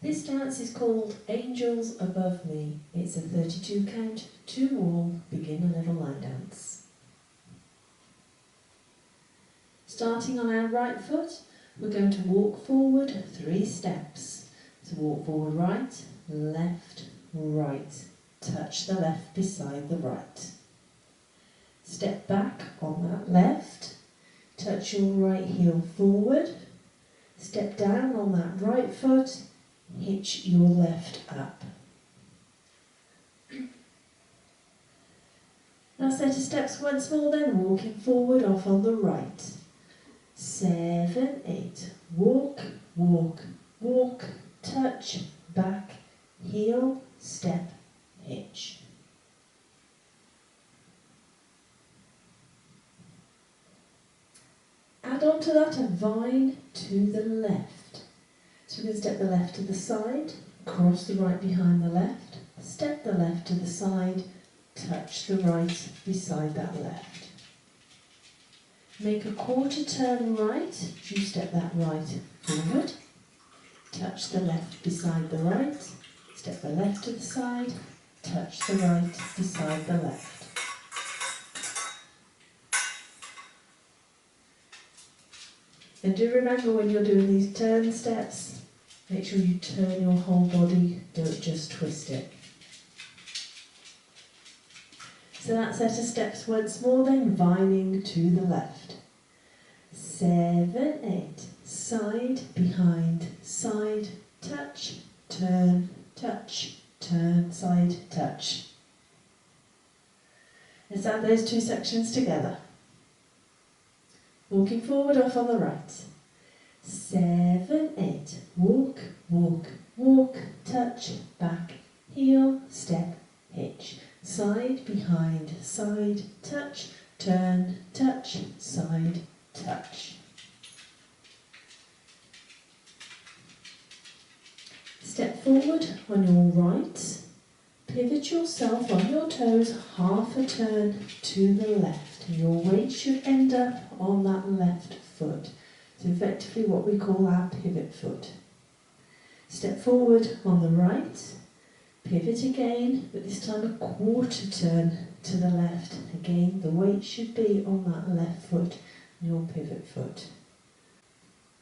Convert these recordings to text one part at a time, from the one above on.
This dance is called Angels Above Me. It's a 32 count, 2 wall, beginner level line dance. Starting on our right foot, we're going to walk forward 3 steps. So walk forward right, left, right. Touch the left beside the right. Step back on that left. Touch your right heel forward. Step down on that right foot. Hitch your left up. Now set of steps once more then, walking forward off on the right. 7, 8. Walk, walk, walk, touch, back, heel, step, hitch. Add on to that a vine to the left. So we're going to step the left to the side, cross the right behind the left, step the left to the side, touch the right beside that left. Make a quarter turn right as you step that right forward, touch the left beside the right, step the left to the side, touch the right beside the left. And do remember when you're doing these turn steps, make sure you turn your whole body, don't just twist it. So that set of steps once more then, vining to the left. 7, 8, side, behind, side, touch, turn, side, touch. Let's add those 2 sections together. Walking forward off on the right. 7, 8. Walk, walk, walk, touch, back, heel, step, hitch. Side, behind, side, touch, turn, touch, side, touch. Step forward on your right. Pivot yourself on your toes, half a turn to the left. Your weight should end up on that left foot. It's effectively what we call our pivot foot. Step forward on the right, pivot again, but this time a quarter turn to the left. Again, the weight should be on that left foot, your pivot foot.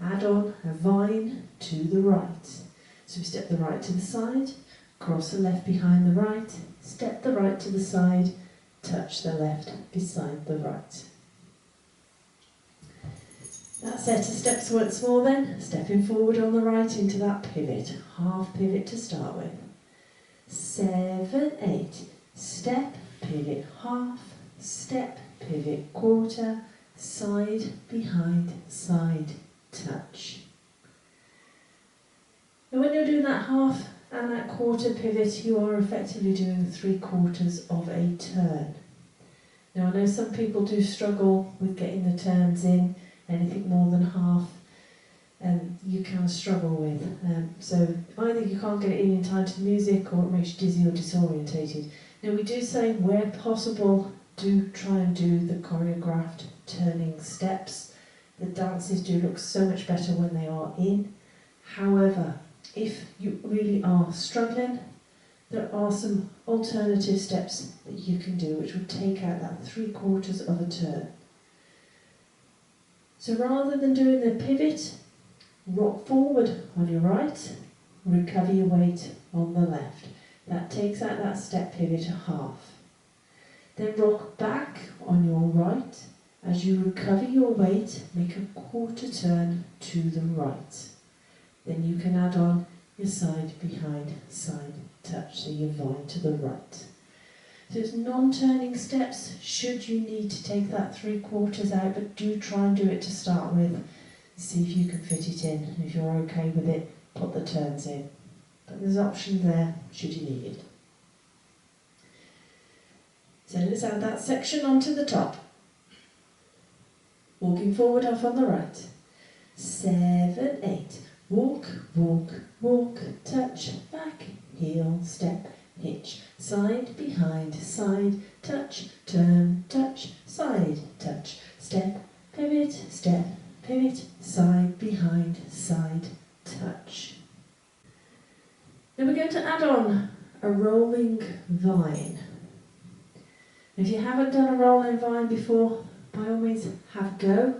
Add on a vine to the right. So we step the right to the side, cross the left behind the right, step the right to the side, touch the left beside the right. That set of steps once more then, stepping forward on the right into that pivot, half pivot to start with. 7, 8, step, pivot half, step, pivot quarter, side, behind, side, touch. And when you're doing that half and that quarter pivot, you are effectively doing 3/4 of a turn. Now I know some people do struggle with getting the turns in, anything more than half, and you can struggle with. So either you can't get it in time to the music, or it makes you dizzy or disorientated. Now we do say where possible, do try and do the choreographed turning steps. The dances do look so much better when they are in. However, if you really are struggling, there are some alternative steps that you can do which will take out that 3/4 of a turn. So rather than doing the pivot, rock forward on your right, recover your weight on the left. That takes out that step pivot a half. Then rock back on your right. As you recover your weight, make a quarter turn to the right. Then you can add on your side, behind, side, touch, so you vine to the right. So it's non-turning steps should you need to take that 3/4 out, but do try and do it to start with. See if you can fit it in. If you're okay with it, put the turns in. But there's options there should you need it. So let's add that section onto the top. Walking forward off on the right. 7, 8. Walk, walk, walk, touch, back, heel, step, hitch. Side, behind, side, touch, turn, touch, side, touch. Step, pivot, side, behind, side, touch. add on a rolling vine. If you haven't done a rolling vine before, by all means have a go.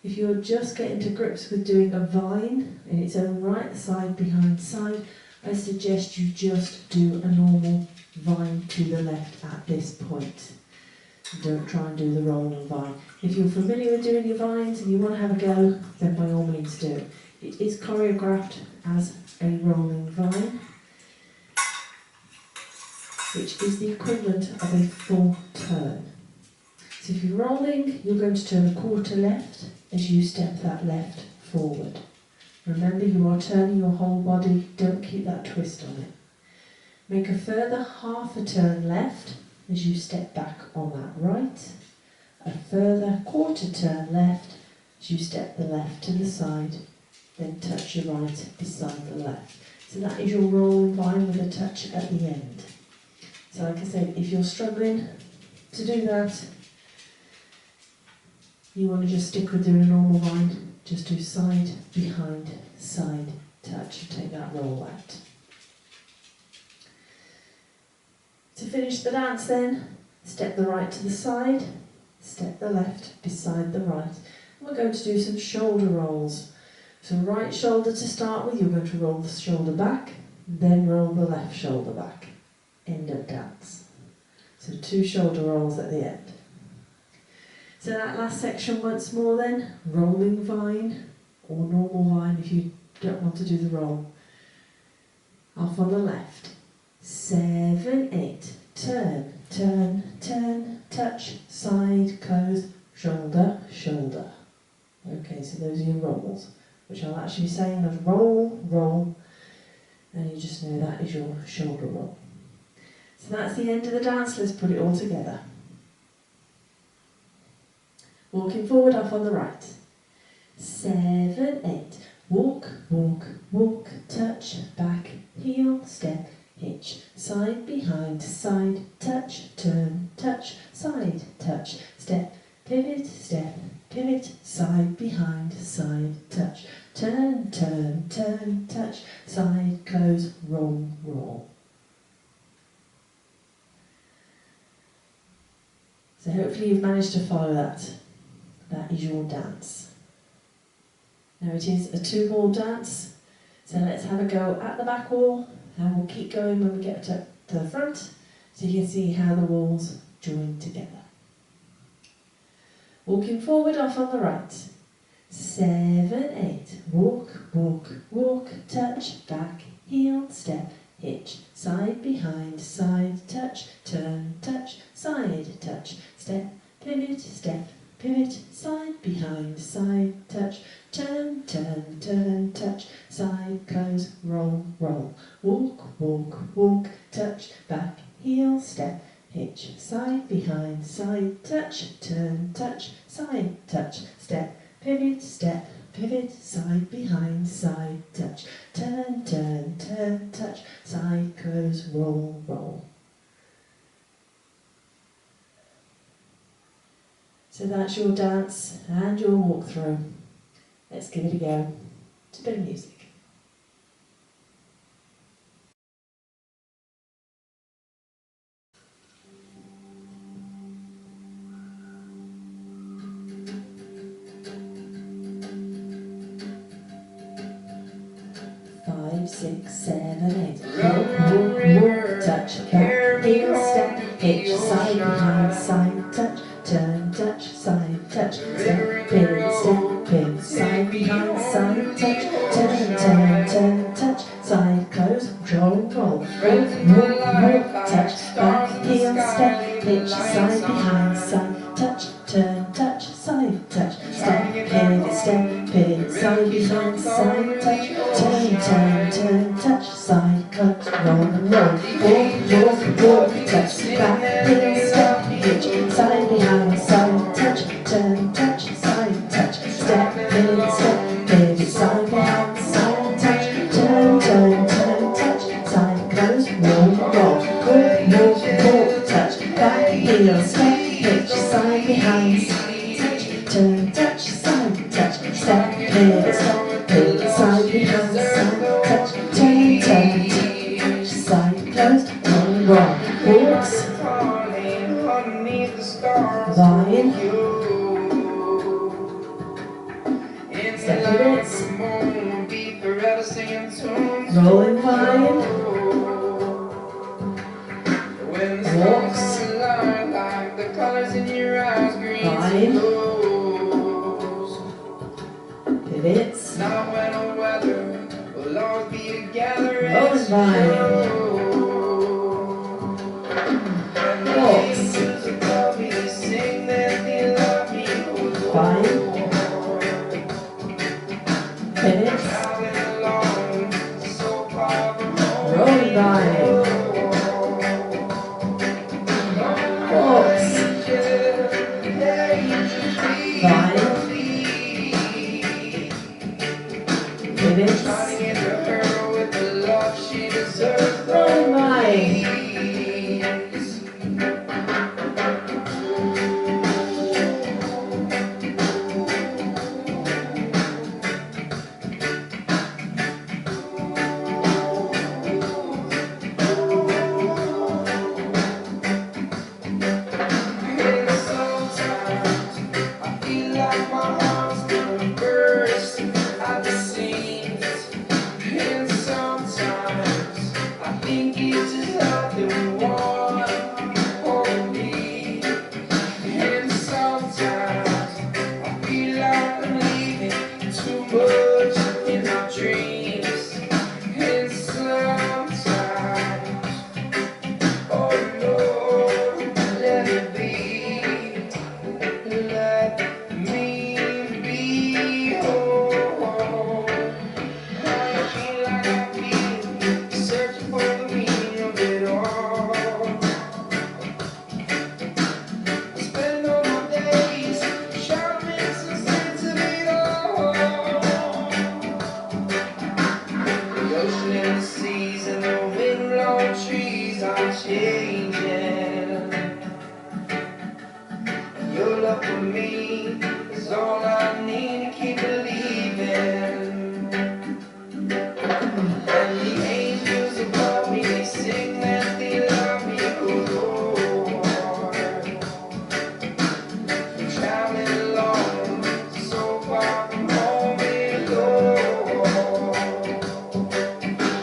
If you're just getting to grips with doing a vine in its own right, side behind side, I suggest you just do a normal vine to the left at this point. Don't try and do the rolling vine. If you're familiar with doing your vines and you want to have a go, then by all means do it. It is choreographed as a rolling vine, which is the equivalent of a full turn. So if you're rolling, you're going to turn a quarter left as you step that left forward. Remember, you are turning your whole body, don't keep that twist on it. Make a further half a turn left as you step back on that right. A further quarter turn left as you step the left to the side, then touch your right beside the left. So that is your rolling vine with a touch at the end. So like I said, if you're struggling to do that, you want to just stick with doing a normal vine, just do side, behind, side, touch, and take that roll out. To finish the dance then, step the right to the side, step the left beside the right. And we're going to do some shoulder rolls. So right shoulder to start with, you're going to roll the shoulder back, then roll the left shoulder back. End of dance. So 2 shoulder rolls at the end. So that last section once more then, rolling vine or normal vine if you don't want to do the roll. Off on the left. 7, 8, turn, turn, turn, touch, side, close, shoulder, shoulder. Okay, so those are your rolls, which I'll actually be saying as roll, roll, and you just know that is your shoulder roll. So that's the end of the dance. Let's put it all together. Walking forward, off on the right. 7, 8. Walk, walk, walk, touch, back, heel, step, hitch, side, behind, side, touch, turn, touch, side, touch, step, pivot, step, pivot, side, behind, side, touch, turn, turn, turn, touch, side, close, roll, roll. So hopefully you've managed to follow that. That is your dance. Now it is a 2-wall dance, so let's have a go at the back wall, and we'll keep going when we get to the front, so you can see how the walls join together. Walking forward, off on the right. 7, 8. Walk, walk, walk, touch, back, heel, step, hitch, side, behind, side, touch, turn, touch, side, touch, step, pivot, step, pivot, side, behind, side, touch, turn, turn, turn, touch, side, close, roll, roll. Walk, walk, walk, touch, back, heel, step, hitch, side, behind, side, touch, turn, touch, side, touch, step, pivot, step, pivot, side, behind, side, touch, turn, turn, turn, touch, side, close, roll, roll. So that's your dance and your walkthrough. Let's give it a go. It's a bit of music. Five, 6, 7, 8. Walk, walk, touch, back, heel, step, hitch, side, behind, side, touch, turn, touch, side, touch, step, pivot, side, behind, side, touch, turn, turn, turn, touch, side, close, roll, roll, walk, touch, back, heel, step, hitch, side, behind, side, touch, turn, touch, side, touch, step, pivot, side, behind, side, touch, turn, turn, turn, touch, side, close, roll, walk, touch, back, heel, step, hitch, side, behind, side, touch, turn, touch, side, touch, step, pivot, side, behind, side, touch, turn, turn, turn, touch, side, close, roll, walk, touch, back, heel, step, hitch, side, behind, side, touch, turn, touch, side, touch, step, pivot, side, behind, side, touch, turn, turn, touch, side. Rolling vine. Walks. Vine. Pivots. Rolling vine. Walks. Vine. Pivots. Rolling vine. Walks. Vine. Pivots. Rolling vine. Changing. Your love for me is all I need to keep believing. And the angels above me sing that they love me, oh Lord. Traveling alone, so far from home, Lord.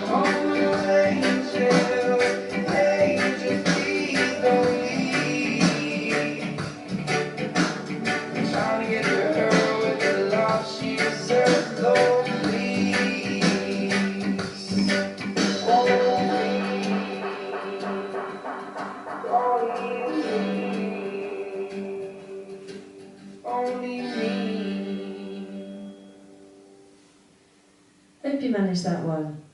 All the angels, please don't leave. I'm trying to get to her with the love she deserves, Lord, please. Only me. Hope you managed that one.